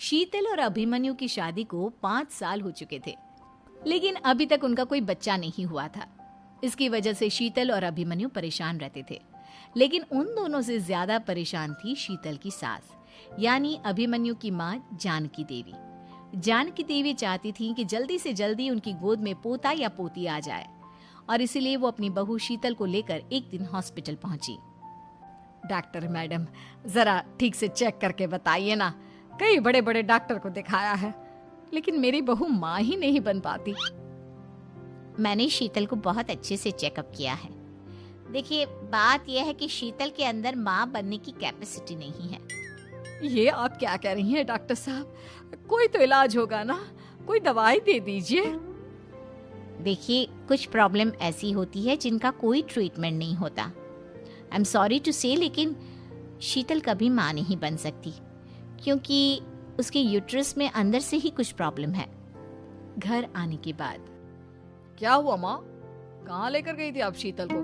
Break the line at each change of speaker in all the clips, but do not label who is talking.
शीतल और अभिमन्यु की शादी को 5 साल हो चुके थे, लेकिन अभी तक उनका कोई बच्चा नहीं हुआ था। इसकी वजह से शीतल और अभिमन्यु परेशान रहते थे, लेकिन उन दोनों से ज्यादा परेशान थी शीतल की सास, यानी अभिमन्यु की माँ जानकी देवी। जानकी देवी चाहती थी कि जल्दी से जल्दी उनकी गोद में पोता या पोती आ जाए, और इसीलिए वो अपनी बहू शीतल को लेकर एक दिन हॉस्पिटल पहुंची।
डॉक्टर मैडम, जरा ठीक से चेक करके बताइए ना। कई बड़े बड़े डॉक्टर को दिखाया है, लेकिन मेरी बहू माँ ही नहीं बन पाती।
मैंने शीतल को बहुत अच्छे से चेकअप किया है। देखिए, बात यह है कि शीतल के अंदर माँ बनने की कैपेसिटी नहीं है।
ये आप क्या कह रही हैं डॉक्टर साहब? कोई तो इलाज होगा ना, कोई दवाई दे दीजिए।
देखिए, कुछ प्रॉब्लम ऐसी होती है जिनका कोई ट्रीटमेंट नहीं होता। आई एम सॉरी टू से, लेकिन शीतल कभी माँ नहीं बन सकती, क्योंकि उसके यूट्रस में अंदर से ही कुछ प्रॉब्लम है।
घर आने के बाद
क्या हुआ माँ? कहाँ लेकर गई थी आप शीतल को?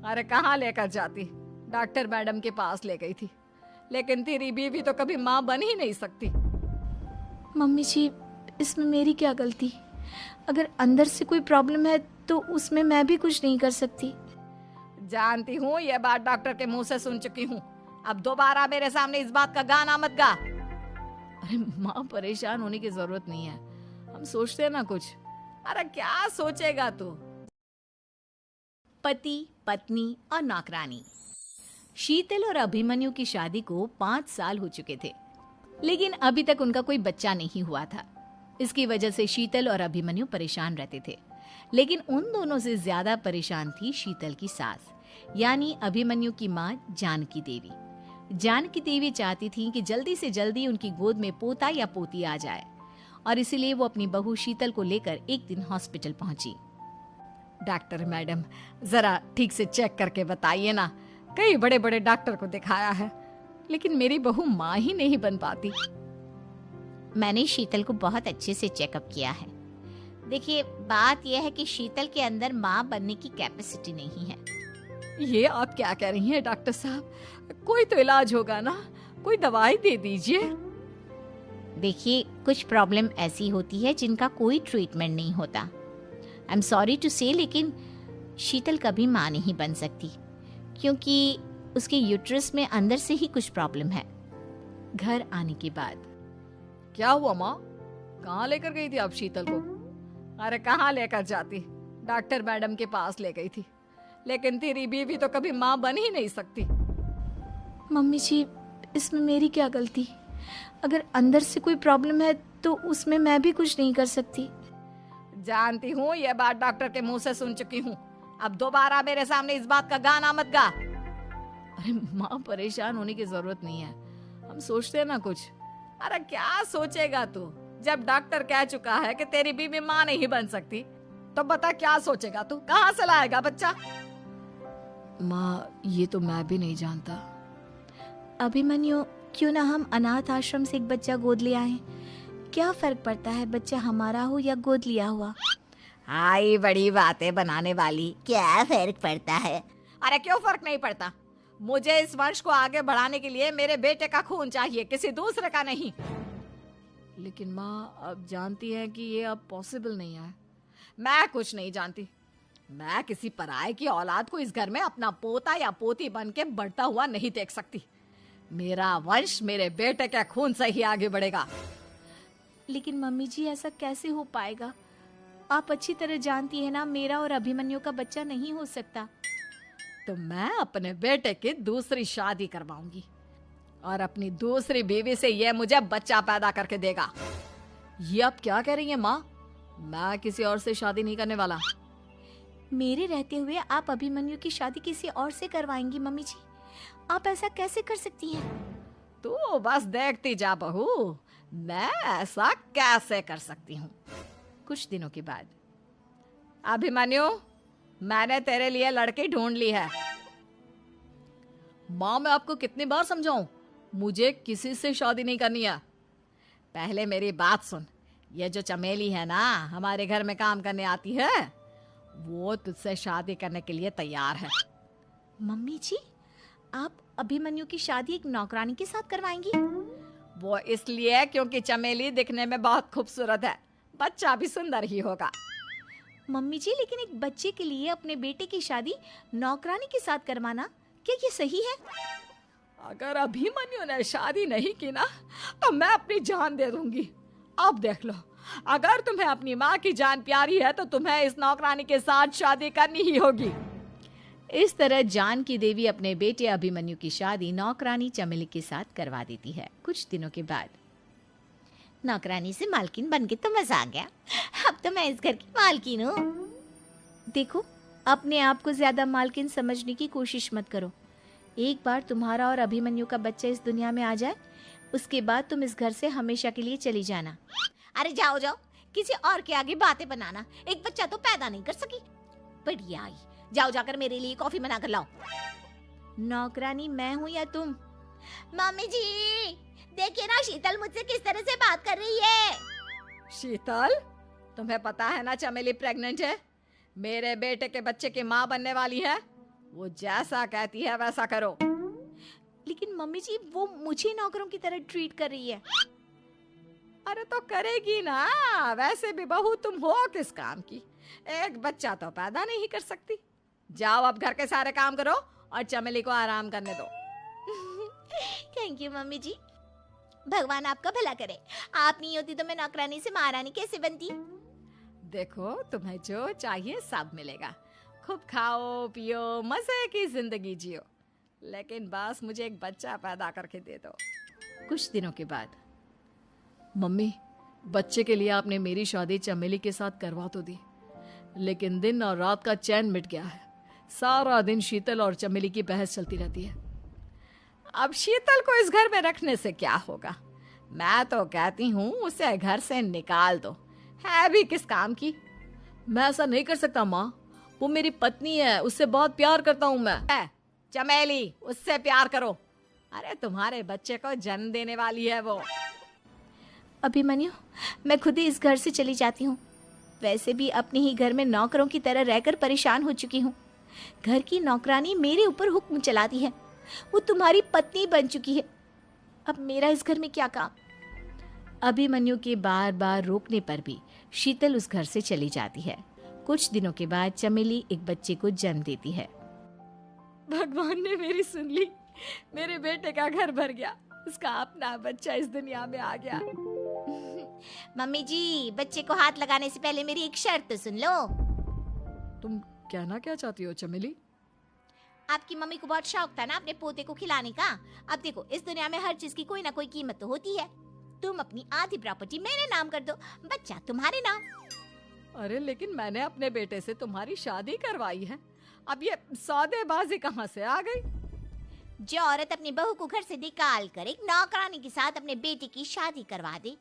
अरे कहाँ लेकर जाती, डॉक्टर मैडम के पास ले गई थी, लेकिन तेरी बीवी तो कभी माँ बन ही नहीं सकती।
मम्मी जी, इसमें मेरी क्या गलती? अगर अंदर से कोई प्रॉब्लम है तो उसमें मैं भी कुछ नहीं कर सकती।
जानती हूँ, ये बात डॉक्टर के मुंह से सुन चुकी हूँ। अब दोबारा मेरे सामने इस बात का गाना मत गा।
अरे माँ, परेशान होने की जरूरत नहीं है, हम सोचते हैं ना कुछ।
अरे क्या सोचेगा तू?
पति, पत्नी और नौकरानी। शीतल और अभिमन्यु की शादी को 5 साल हो चुके थे, लेकिन अभी तक उनका कोई बच्चा नहीं हुआ था। इसकी वजह से शीतल और अभिमन्यु परेशान रहते थे, लेकिन उन दोनों से ज्यादा परेशान थी शीतल की सास, यानी अभिमन्यु की माँ जानकी देवी। जानकी देवी चाहती थी कि जल्दी से जल्दी उनकी गोद में पोता या पोती आ जाए, और इसीलिए वो अपनी बहू शीतल को लेकर एक दिन हॉस्पिटल पहुंची।
डॉक्टर मैडम, जरा ठीक से चेक करके बताइए ना। कई बड़े बड़े डॉक्टर को दिखाया है, लेकिन मेरी बहू माँ ही नहीं बन पाती।
मैंने शीतल को बहुत अच्छे से चेकअप किया है। देखिए, बात यह है कि शीतल के अंदर माँ बनने की कैपेसिटी नहीं है।
ये आप क्या कह रही हैं डॉक्टर साहब? कोई तो इलाज होगा ना, कोई दवाई दे दीजिए।
देखिए, कुछ प्रॉब्लम ऐसी होती है जिनका कोई ट्रीटमेंट नहीं होता। आई एम सॉरी टू से, लेकिन शीतल कभी माँ नहीं बन सकती, क्योंकि उसके यूट्रस में अंदर से ही कुछ प्रॉब्लम है।
घर आने के बाद
क्या हुआ माँ? कहाँ लेकर गई थी आप शीतल को? अरे कहाँ लेकर जाती, डॉक्टर मैडम के पास ले गई थी, लेकिन तेरी बीवी तो कभी माँ बन ही नहीं सकती।
मम्मी जी, इसमें मेरी क्या गलती? अगर अंदर से कोई प्रॉब्लम है तो उसमें मैं भी कुछ नहीं कर सकती।
जानती हूँ, ये बात डॉक्टर के मुंह से सुन चुकी हूँ। अब दोबारा मेरे सामने इस बात का गाना मत गा।
अरे माँ, परेशान होने की जरूरत नहीं है, हम सोचते हैं ना कुछ।
अरे क्या सोचेगा तू? जब डॉक्टर कह चुका है कि तेरी बीवी माँ नहीं बन सकती, तो बता क्या सोचेगा तू? कहाँ से लाएगा बच्चा?
माँ, ये तो मैं भी नहीं जानता। अभिमन्यु, क्यों ना हम अनाथ आश्रम से एक बच्चा गोद ले आए? क्या फर्क पड़ता है बच्चा हमारा हो या गोद लिया हुआ?
हाय, बड़ी बातें बनाने वाली।
क्या फर्क पड़ता है?
अरे क्यों फर्क नहीं पड़ता? मुझे इस वंश को आगे बढ़ाने के लिए मेरे बेटे का खून चाहिए, किसी दूसरे का नहीं।
लेकिन माँ, आप जानती हैं कि ये अब पॉसिबल नहीं है।
मैं कुछ नहीं जानती। मैं किसी पराये की औलाद को इस घर में अपना पोता या पोती बन के बढ़ता हुआ नहीं देख सकती। मेरा वंश मेरे बेटे के खून से ही आगे बढ़ेगा।
लेकिन मम्मी जी, ऐसा कैसे हो पाएगा? आप अच्छी तरह जानती है ना, मेरा और अभिमन्यु का बच्चा नहीं हो सकता।
तो मैं अपने बेटे की दूसरी शादी करवाऊंगी, और अपनी दूसरी बीवी से ये मुझे बच्चा पैदा करके देगा।
ये आप क्या कह रही हैं माँ? मैं किसी और से शादी नहीं करने वाला। मेरे रहते हुए आप अभिमन्यु की शादी किसी और से करवाएंगी? मम्मी जी, आप ऐसा कैसे कर सकती हैं?
तू बस देखती जा बहू, मैं ऐसा कैसे कर सकती हूँ।
कुछ दिनों के बाद
अभिमन्यु, मैंने तेरे लिए लड़की ढूंढ ली है।
माँ, मैं आपको कितनी बार समझाऊं, मुझे किसी से शादी नहीं करनी है।
पहले मेरी बात सुन। ये जो चमेली है ना, हमारे घर में काम करने आती है, वो तुझसे शादी करने के लिए तैयार है।
मम्मी जी, आप अभिमन्यु की शादी एक नौकरानी के साथ करवाएंगी?
वो इसलिए क्योंकि चमेली दिखने में बहुत खूबसूरत है, बच्चा भी सुंदर ही होगा।
मम्मी जी, लेकिन एक बच्चे के लिए अपने बेटे की शादी नौकरानी के साथ करवाना, क्या ये सही है?
अगर अभिमन्यु ने शादी नहीं की ना तो मैं अपनी जान दे दूंगी। अब देख लो, अगर तुम्हें अपनी माँ की जान प्यारी है तो तुम्हें इस नौकरानी के साथ शादी करनी ही होगी।
इस तरह जानकी देवी अपने बेटे अभिमन्यु की शादी नौकरानी चमेली के साथ करवा देती है। कुछ दिनों के बाद
नौकरानी से मालकिन बन के तो मजा आ गया। अब तो मैं इस घर की मालकिन हूँ।
देखो, अपने आप को ज्यादा मालकिन समझने की कोशिश मत करो। एक बार तुम्हारा और अभिमन्यु का बच्चा इस दुनिया में आ जाए, उसके बाद तुम इस घर से हमेशा के लिए चली जाना।
अरे जाओ जाओ, किसी और के आगे बातें बनाना। एक बच्चा तो पैदा नहीं कर सकी, बढ़िया आई। जाओ जाकर मेरे लिए कॉफी बना कर लाओ।
नौकरानी मैं हूँ या तुम?
मम्मी जी देखिए ना, शीतल मुझसे किस तरह से बात कर रही है।
शीतल, तुम्हें पता है ना चमेली प्रेग्नेंट है, मेरे बेटे के बच्चे की माँ बनने वाली है। वो जैसा कहती है वैसा करो।
लेकिन मम्मी जी, वो मुझे नौकरों की तरह ट्रीट कर रही है।
अरे तो करेगी ना, वैसे भी बहू तुम हो किस काम की, एक बच्चा तो पैदा नहीं कर सकती। जाओ अब घर के सारे काम करो और चमेली को आराम करने दो।
थैंक यू मम्मी जी, भगवान आपका भला करे। आप नहीं होती तो मैं नौकरानी से महारानी कैसे बनती।
देखो, तुम्हें जो चाहिए सब मिलेगा। खूब खाओ पियो, मजे की जिंदगी जियो, लेकिन बस मुझे एक बच्चा पैदा करके दे दो।
कुछ दिनों के बाद मम्मी, बच्चे के लिए आपने मेरी शादी चमेली के साथ करवा तो दी, लेकिन दिन और रात का चैन मिट गया है। सारा दिन शीतल और चमेली की बहस चलती रहती है।
अब शीतल को इस घर में रखने से क्या होगा? मैं तो कहती हूँ उसे घर से निकाल दो, है भी किस काम की।
मैं ऐसा नहीं कर सकता माँ, वो मेरी पत्नी है, उससे बहुत प्यार करता हूँ मैं।
चमेली, उससे प्यार करो। अरे तुम्हारे बच्चे को जन्म देने वाली है वो।
अभिमन्यु, मैं खुद ही इस घर से चली जाती हूँ। वैसे भी अपने ही घर में नौकरों की तरह रहकर परेशान हो चुकी हूँ। घर की नौकरानी मेरे ऊपर हुक्म चलाती है, वो तुम्हारी पत्नी बन चुकी है। अब मेरा इस घर में क्या काम? अभिमन्यु के बार बार रोकने पर भी शीतल उस घर से चली जाती है। कुछ दिनों के बाद चमेली एक बच्चे को जन्म देती है।
भगवान ने मेरी सुन ली, मेरे बेटे का घर भर गया, उसका अपना बच्चा इस दुनिया में आ गया।
मम्मी जी, बच्चे को हाथ लगाने से पहले मेरी एक शर्त तो सुन लो।
तुम कहना क्या चाहती हो चमेली?
आपकी मम्मी को बहुत शौक था ना अपने पोते को खिलाने का। अब देखो, इस दुनिया में हर चीज की कोई ना कोई कीमत तो होती है। तुम अपनी आधी प्रॉपर्टी मेरे नाम कर दो, बच्चा तुम्हारे नाम।
अरे लेकिन मैंने अपने बेटे से तुम्हारी शादी करवाई है, अब ये सौदेबाजी कहाँ से आ गई?
जो औरत अपनी बहू को घर से निकाल कर एक नौकरानी के साथ अपने बेटे की शादी करवा दे,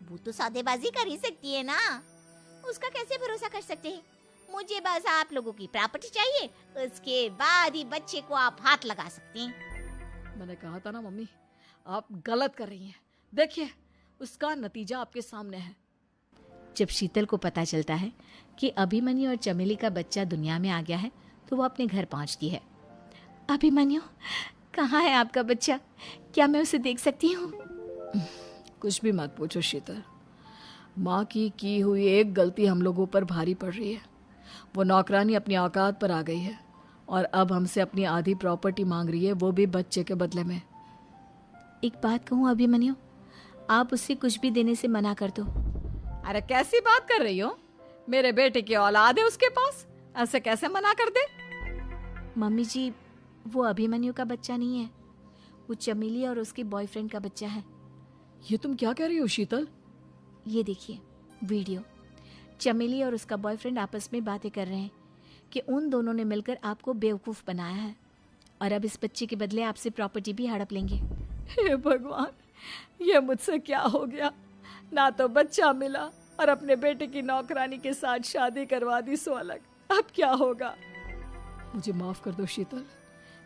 वो तो सौदेबाजी कर ही सकती है ना। उसका कैसे भरोसा कर सकते हैं? मुझे बस आप लोगों की प्रॉपर्टी चाहिए, उसके बाद ही बच्चे को आप हाथ लगा सकते हैं।
मैंने कहा था ना मम्मी, आप गलत कर रही हैं। देखिए, उसका नतीजा आपके सामने है।
जब शीतल को पता चलता है कि अभिमन्यु और चमेली का बच्चा दुनिया में आ गया है, तो वो अपने घर पहुंचती है। अभिमन्यु, कहाँ है आपका बच्चा? क्या मैं उसे देख सकती हूँ?
कुछ भी मत पूछो शीतल, माँ की हुई एक गलती हम लोगों पर भारी पड़ रही है। वो नौकरानी अपनी औकात पर आ गई है और अब हमसे अपनी आधी प्रॉपर्टी मांग रही है, वो भी बच्चे के बदले में।
एक बात कहूँ अभिमन्यु, आप उससे कुछ भी देने से मना कर दो।
अरे कैसी बात कर रही हो? मेरे बेटे की औलाद है उसके पास, ऐसे कैसे मना कर दे?
मम्मी जी, वो अभिमन्यु का बच्चा नहीं है, वो चमेली और उसके बॉयफ्रेंड का बच्चा है।
ये तुम क्या कह रही हो शीतल?
ये देखिए वीडियो, चमेली और उसका बॉयफ्रेंड आपस में बातें कर रहे हैं कि उन दोनों ने मिलकर आपको बेवकूफ़ बनाया है और अब इस बच्चे के बदले आपसे प्रॉपर्टी भी हड़प लेंगे।
हे भगवान, ये मुझसे क्या हो गया? ना तो बच्चा मिला और अपने बेटे की नौकरानी के साथ शादी करवा दी सो अलग। अब क्या होगा? मुझे माफ कर दो शीतल,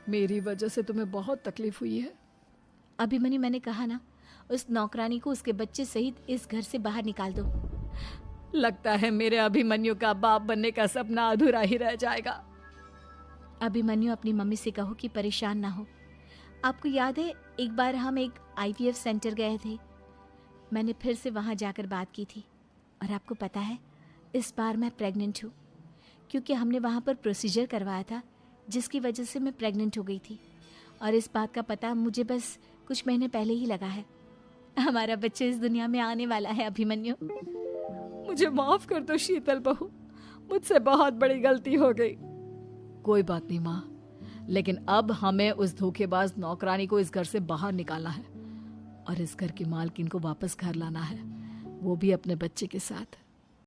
मेरी वजह से तुम्हें बहुत तकलीफ हुई है।
अभिमन्यु, मैंने कहा ना, उस नौकरानी को उसके बच्चे सहित इस घर से बाहर निकाल दो।
लगता है मेरे अभिमन्यु का बाप बनने का सपना अधूरा ही रह जाएगा।
अभिमन्यु, अपनी मम्मी से कहो कि परेशान ना हो। आपको याद है एक बार हम एक IVF सेंटर गए थे, मैंने फिर से वहाँ जाकर बात की थी और आपको पता है इस बार मैं प्रेग्नेंट हूँ, क्योंकि हमने वहाँ पर प्रोसीजर करवाया था जिसकी वजह से मैं प्रेग्नेंट हो गई थी। और इस बात का पता मुझे बस कुछ महीने पहले ही लगा है। हमारा बच्चा इस दुनिया में आने वाला है अभिमन्यु।
मुझे माफ कर दो शीतल बहू, मुझसे बहुत बड़ी गलती हो गई। कोई बात नहीं माँ, लेकिन अब हमें उस धोखेबाज नौकरानी को इस घर से बाहर निकालना है और इस घर की मालकिन को वापस घर लाना है, वो भी अपने बच्चे के साथ।